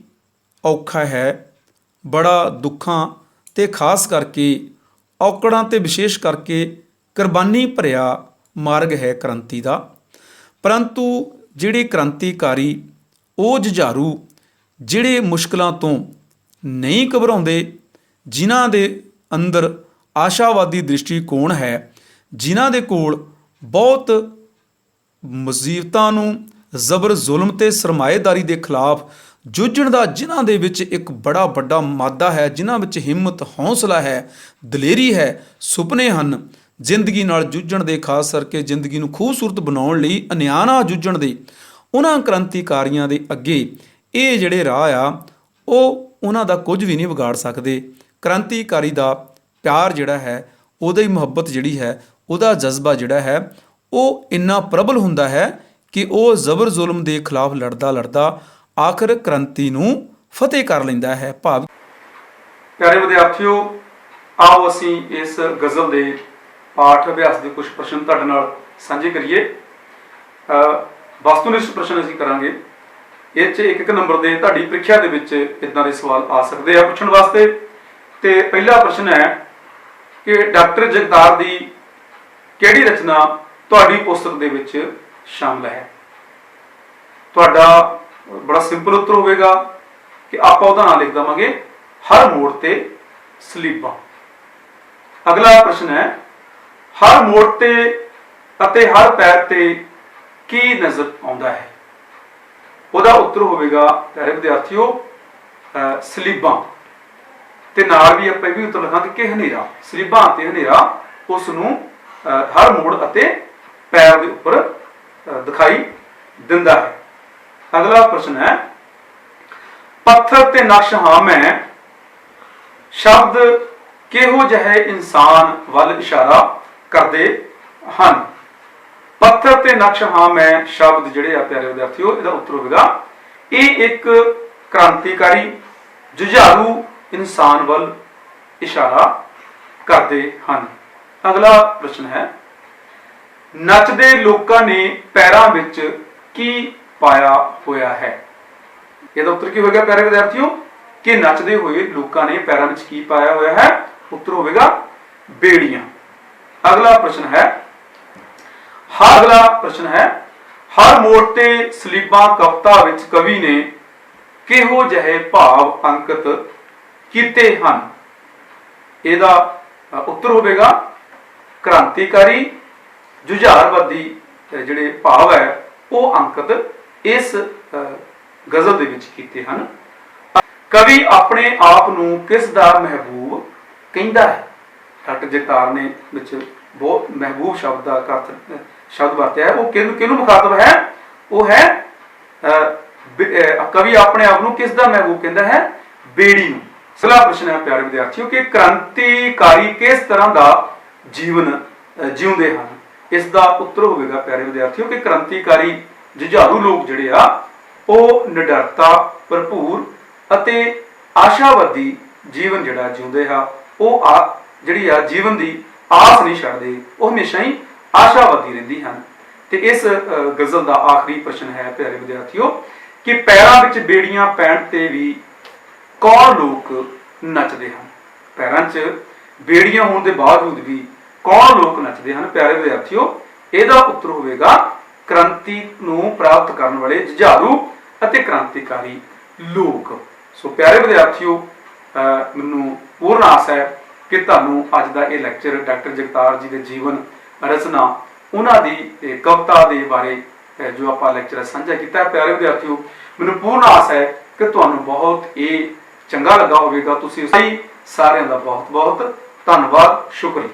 ਔਖਾ ਹੈ, ਬੜਾ ਦੁੱਖਾਂ ਅਤੇ ਖਾਸ ਕਰਕੇ ਔਕੜਾਂ ਅਤੇ ਵਿਸ਼ੇਸ਼ ਕਰਕੇ ਕੁਰਬਾਨੀ ਭਰਿਆ ਮਾਰਗ ਹੈ ਕ੍ਰਾਂਤੀ ਦਾ। ਪਰੰਤੂ ਜਿਹੜੇ ਕ੍ਰਾਂਤੀਕਾਰੀ ਉਹ ਜੁਝਾਰੂ ਜਿਹੜੇ ਮੁਸ਼ਕਲਾਂ ਤੋਂ ਨਹੀਂ ਘਬਰਾਉਂਦੇ, ਜਿਨ੍ਹਾਂ ਦੇ ਅੰਦਰ ਆਸ਼ਾਵਾਦੀ ਦ੍ਰਿਸ਼ਟੀਕੋਣ ਹੈ, ਜਿਨ੍ਹਾਂ ਦੇ ਕੋਲ ਬਹੁਤ ਮੁਸੀਬਤਾਂ ਨੂੰ, ਜ਼ਬਰ ਜ਼ੁਲਮ ਤੇ ਸਰਮਾਏਦਾਰੀ ਦੇ ਖਿਲਾਫ ਜੂਝਣ ਦਾ, ਜਿਨ੍ਹਾਂ ਦੇ ਵਿੱਚ ਇੱਕ ਬੜਾ ਵੱਡਾ ਮਾਦਾ ਹੈ, ਜਿਨ੍ਹਾਂ ਵਿੱਚ ਹਿੰਮਤ, ਹੌਸਲਾ ਹੈ, ਦਲੇਰੀ ਹੈ, ਸੁਪਨੇ ਹਨ ਜ਼ਿੰਦਗੀ ਨਾਲ ਜੂਝਣ ਦੇ, ਖਾਸ ਕਰਕੇ ਜ਼ਿੰਦਗੀ ਨੂੰ ਖੂਬਸੂਰਤ ਬਣਾਉਣ ਲਈ ਅਨਿਆਂ ਨਾਲ ਜੂਝਣ ਦੇ, ਉਹਨਾਂ ਕ੍ਰਾਂਤੀਕਾਰੀਆਂ ਦੇ ਅੱਗੇ ਇਹ ਜਿਹੜੇ ਰਾਹ ਆ ਉਹ ਉਹਨਾਂ ਦਾ ਕੁਝ ਵੀ ਨਹੀਂ ਵਿਗਾੜ ਸਕਦੇ। ਕ੍ਰਾਂਤੀਕਾਰੀ ਦਾ ਪਿਆਰ ਜਿਹੜਾ ਹੈ, ਉਹਦੀ ਮੁਹੱਬਤ ਜਿਹੜੀ ਹੈ, ਉਹਦਾ ਜਜ਼ਬਾ ਜਿਹੜਾ ਹੈ ਉਹ ਇੰਨਾ ਪ੍ਰਬਲ ਹੁੰਦਾ ਹੈ ਕਿ ਉਹ ਜ਼ਬਰ ਜ਼ੁਲਮ ਦੇ ਖਿਲਾਫ ਲੜਦਾ ਲੜਦਾ ਆਖਰ ਕ੍ਰਾਂਤੀ ਨੂੰ ਫਤਿਹ ਕਰ ਲੈਂਦਾ ਹੈ। ਭਾਵ ਪਿਆਰੇ ਵਿਦਿਆਰਥੀਓ, ਆਓ ਅਸੀਂ ਇਸ ਗਜ਼ਲ ਦੇ ਪਾਠ ਅਭਿਆਸ ਦੇ ਕੁਝ ਪ੍ਰਸ਼ਨ ਤੁਹਾਡੇ ਨਾਲ ਸਾਂਝੇ ਕਰੀਏ। ਵਸਤੂਨਿਸ਼ਟ ਪ੍ਰਸ਼ਨ ਅਸੀਂ ਕਰਾਂਗੇ। ਇਹ 'ਚ ਇੱਕ ਨੰਬਰ ਦੇ ਤੁਹਾਡੀ ਪ੍ਰੀਖਿਆ ਦੇ ਵਿੱਚ ਇਦਾਂ ਦੇ ਸਵਾਲ ਆ ਸਕਦੇ ਆ ਪੁੱਛਣ ਵਾਸਤੇ। ਤੇ ਪਹਿਲਾ ਪ੍ਰਸ਼ਨ ਹੈ ਕਿ ਡਾਕਟਰ ਜਗਤਾਰ ਦੀ ਕਿਹੜੀ ਰਚਨਾ ਤੁਹਾਡੀ ਪੁਸਤਕ ਦੇ ਵਿੱਚ ਸ਼ਾਮਲ ਹੈ? ਤੁਹਾਡਾ ਬੜਾ ਸਿੰਪਲ ਉੱਤਰ ਹੋਵੇਗਾ ਕਿ ਆਪਾਂ ਉਹਦਾ ਨਾਮ ਲਿਖ ਦੇਵਾਂਗੇ ਹਰ ਮੋੜ ਤੇ ਸਲੀਬਾਂ। ਅਗਲਾ ਪ੍ਰਸ਼ਨ ਹੈ, ਹਰ ਮੋੜ ਤੇ ਅਤੇ ਹਰ ਪੈਰ ਤੇ ਕੀ ਨਜ਼ਰ ਆਉਂਦਾ ਹੈ? ਉਹਦਾ ਉੱਤਰ ਹੋਵੇਗਾ ਪਿਆਰੇ ਵਿਦਿਆਰਥੀਓ ਸਲੀਬਾਂ। ਤੇ ਨਾਲ ਵੀ ਆਪਾਂ ਇਹ ਵੀ ਉੱਤਰ ਲਿਖਾਂਗੇ ਕਿ ਹਨੇਰਾ। ਸਲੀਬਾਂ ਅਤੇ ਹਨੇਰਾ ਉਸ ਨੂੰ ਹਰ ਮੋੜ ਅਤੇ ਪੈਰ ਦੇ ਉੱਪਰ ਦਿਖਾਈ ਦਿੰਦਾ ਹੈ। ਅਗਲਾ ਪ੍ਰਸ਼ਨ ਹੈ, ਪੱਥਰ ਤੇ ਨਕਸ਼ ਹਾਂ ਮੈਂ ਸ਼ਬਦ ਕਿਹੋ ਜਿਹੇ ਇਨਸਾਨ ਵੱਲ ਇਸ਼ਾਰਾ ਕਰਦੇ ਹਨ? ਪੱਥਰ ਤੇ ਨਕਸ਼ ਹਾਂ ਮੈਂ ਸ਼ਬਦ ਜਿਹੜੇ ਆ ਪਿਆਰੇ ਵਿਦਿਆਰਥੀਓ, ਇਹਦਾ ਉੱਤਰ ਹੋਵੇਗਾ ਇਹ ਇੱਕ ਕ੍ਰਾਂਤੀਕਾਰੀ ਜੁਝਾਰੂ ਇਨਸਾਨ ਵੱਲ ਇਸ਼ਾਰਾ ਕਰਦੇ ਹਨ। ਅਗਲਾ ਪ੍ਰਸ਼ਨ ਹੈ, ਨੱਚਦੇ ਲੋਕਾਂ ਨੇ ਪੈਰਾਂ ਵਿੱਚ ਕੀ ਪਾਇਆ ਹੋਇਆ ਹੈ? ਇਹਦਾ ਉੱਤਰ ਕੀ ਹੋਵੇਗਾ ਪਿਆਰੇ ਵਿਦਿਆਰਥੀਓ ਕਿ ਨੱਚਦੇ ਹੋਏ ਲੋਕਾਂ ਨੇ ਪੈਰਾਂ ਵਿੱਚ ਕੀ ਪਾਇਆ ਹੋਇਆ ਹੈ? ਉੱਤਰ ਹੋਵੇਗਾ ਬੇੜੀਆਂ। ਅਗਲਾ ਪ੍ਰਸ਼ਨ ਹੈ, ਹਰ ਮੋੜ ਤੇ ਸਲੀਬਾਂ ਕਵਿਤਾ ਵਿੱਚ ਕਵੀ ਨੇ ਕਿਹੋ ਜਿਹੇ ਭਾਵ ਅੰਕਿਤ ਕੀਤੇ ਹਨ? ਇਹਦਾ ਉੱਤਰ ਹੋਵੇਗਾ ਕ੍ਰਾਂਤੀਕਾਰੀ ਜੁਝਾਰਵਾਦੀ ਜਿਹੜੇ ਭਾਵ ਹੈ ਉਹ ਅੰਕਿਤ ਇਸ ਗਜ਼ਲ ਦੇ ਵਿੱਚ ਕੀਤੇ ਹਨ। ਕਵੀ ਆਪਣੇ ਆਪ ਨੂੰ ਕਿਸ ਦਾ ਮਹਿਬੂਬ ਕਹਿੰਦਾ ਹੈ? ਡਾਕਟਰ ਜਗਤਾਰ ਨੇ ਵਿੱਚ ਬਹੁਤ ਮਹਿਬੂਬ ਸ਼ਬਦ ਦਾ ਸ਼ਬਦ ਵਰਤਿਆ ਹੈ। ਉਹ ਕਿਹਨੂੰ ਮੁਖਾਤਬ ਹੈ? ਉਹ ਹੈ ਕਵੀ ਆਪਣੇ ਆਪ ਨੂੰ ਕਿਸ ਦਾ ਮਹਿਬੂਬ ਕਹਿੰਦਾ ਹੈ? ਬੇੜੀ ਨੂੰ। ਅਗਲਾ ਪ੍ਰਸ਼ਨ ਹੈ ਪਿਆਰੇ ਵਿਦਿਆਰਥੀਓ ਕਿ ਕ੍ਰਾਂਤੀਕਾਰੀ ਕਿਸ ਤਰ੍ਹਾਂ ਦਾ ਜੀਵਨ ਜਿਉਂਦੇ ਹਨ? ਇਸ ਦਾ ਉੱਤਰ ਹੋਵੇਗਾ ਪਿਆਰੇ ਵਿਦਿਆਰਥੀਓ ਕਿ ਕ੍ਰਾਂਤੀਕਾਰੀ ਜੁਝਾਰੂ ਲੋਕ ਜਿਹੜੇ ਆ ਉਹ ਨਿਡਰਤਾ ਭਰਪੂਰ ਅਤੇ ਆਸ਼ਾਵਾਦੀ ਜੀਵਨ ਜਿਹੜਾ ਜਿਉਂਦੇ ਆ। ਉਹ ਜਿਹੜੀ ਆ ਜੀਵਨ ਦੀ ਆਸ ਨਹੀਂ ਛੱਡਦੇ, ਉਹ ਹਮੇਸ਼ਾ ਹੀ ਆਸ਼ਾਵਾਦੀ ਰਹਿੰਦੀ ਹਨ। ਤੇ ਇਸ ਗਜ਼ਲ ਦਾ ਆਖਰੀ ਪ੍ਰਸ਼ਨ ਹੈ ਪਿਆਰੇ ਵਿਦਿਆਰਥੀਓ ਕਿ ਪੈਰਾਂ ਵਿੱਚ ਬੇੜੀਆਂ ਪੈਣ ਤੇ ਵੀ ਕੌਣ ਲੋਕ ਨੱਚਦੇ ਹਨ? ਪੈਰਾਂ 'ਚ ਬੇੜੀਆਂ ਹੋਣ ਦੇ ਬਾਵਜੂਦ ਵੀ ਕੌਣ ਲੋਕ ਨੱਚਦੇ ਹਨ? ਪਿਆਰੇ ਵਿਦਿਆਰਥੀਓ ਇਹਦਾ ਉੱਤਰ ਹੋਵੇਗਾ ਕ੍ਰਾਂਤੀ ਨੂੰ ਪ੍ਰਾਪਤ ਕਰਨ ਵਾਲੇ ਜੁਝਾਰੂ ਅਤੇ ਕ੍ਰਾਂਤੀਕਾਰੀ ਲੋਕ। ਸੋ ਪਿਆਰੇ ਵਿਦਿਆਰਥੀਓ ਮੈਨੂੰ ਪੂਰਨ ਆਸ ਹੈ ਕਿ ਤੁਹਾਨੂੰ ਅੱਜ ਦਾ ਇਹ ਲੈਕਚਰ ਡਾਕਟਰ ਜਗਤਾਰ ਜੀ ਦੇ ਜੀਵਨ ਰਚਨਾ, ਉਹਨਾਂ ਦੀ ਕਵਿਤਾ ਦੇ ਬਾਰੇ ਜੋ ਆਪਾਂ ਲੈਕਚਰ ਸਾਂਝਾ ਕੀਤਾ ਹੈ, ਪਿਆਰੇ ਵਿਦਿਆਰਥੀਓ ਮੈਨੂੰ ਪੂਰਨ ਆਸ ਹੈ ਕਿ ਤੁਹਾਨੂੰ ਬਹੁਤ ਇਹ ਚੰਗਾ ਲੱਗਾ ਹੋਵੇਗਾ। ਤੁਸੀਂ ਸਾਰਿਆਂ ਦਾ ਬਹੁਤ ਬਹੁਤ ਧੰਨਵਾਦ, ਸ਼ੁਕਰੀਆ।